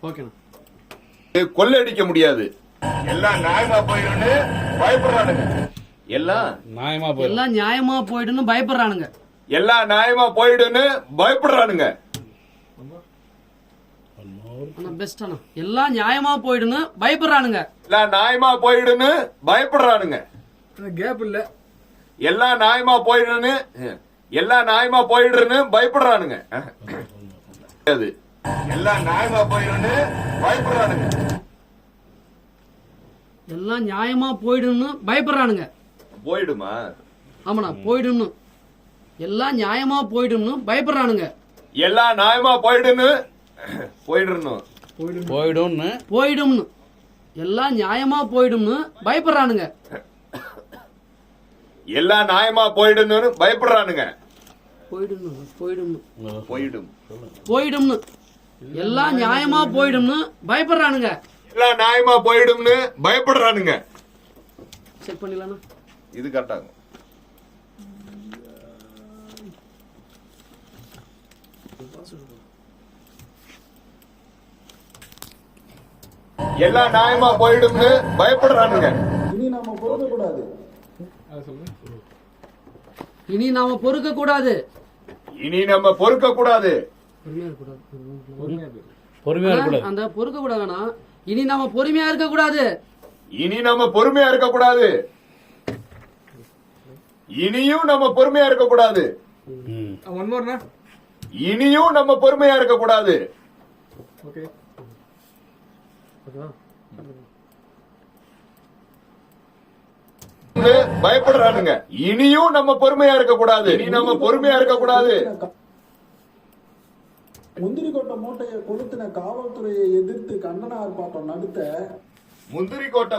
ஓகேண்ணா. கொள்ளையடிக்க முடியாது. எல்லாம் நியாயமா போயிடுன்னு பயப்படுறானுங்க. எல்லாம் நியாயமா போயிடுன்னு பயப்படுறானுங்க. எல்லாம் நியாயமா போயிடுன்னு பயப்படுறானுங்க. பெஸ்ட் அண்ணா. எல்லாம் நியாயமா போயிடுன்னு பயப்படுறானுங்க. எல்லாம் நியாயமா போயிடுன்னு பயப்படுறானுங்க. கேப் இல்ல. எல்லாம் நியாயமா போயிடுன்னு பயப்படுறானுங்க. எல்லாம் நியாயமா போயிடுன்னு பயப்படுறானுங்க. எல்லாம் நியாயமா போயிடுன்னு பயப்படுறானுங்க. போயிடுமா? ஆமாண்ணா, போயிடுன்னு. எல்லாம் நியாயமா போயிடுன்னு பயப்படுறானுங்க. எல்லாம் நியாயமா போயிடுன்னு போயிடும்னு. எல்லாம் நியாயமா போயிடும்னு பயப்படுறானுங்க. எல்லாம் நியாயமா போயிடுன்னு பயப்படுறானுங்க. போயிடும்னு. எல்லாம் நியாயமா போயிடும்னு பயப்படுறானுங்க. எல்லாம் நியாயமா போயிடும்னு பயப்படுறானுங்க. செக் பண்ணிடலாம். இது கரெக்டாகும். எல்லாம் நியாயமா போயிடும்னு பயப்படுறானுங்க. இனி நாம பொறுக்க கூடாது. இனி நாம பொறுக்க கூடாது. அந்த பொறுக்க கூடாதுனா இனி நாம பொறுமையா இருக்க கூடாது. இனியும் நம்ம பொறுமையா இருக்க கூடாது. இனியும் நம்ம பொறுமையா இருக்க கூடாது. பயப்படுறானுங்க. இனியும் நம்ம பொறுமையா இருக்க கூடாது. முந்திரி கொட்டை மூட்டையை கொளுத்தின காவல்துறையை எதிர்த்து கண்டன ஆர்ப்பாட்டம் நடத்த முந்திரி கோட்டை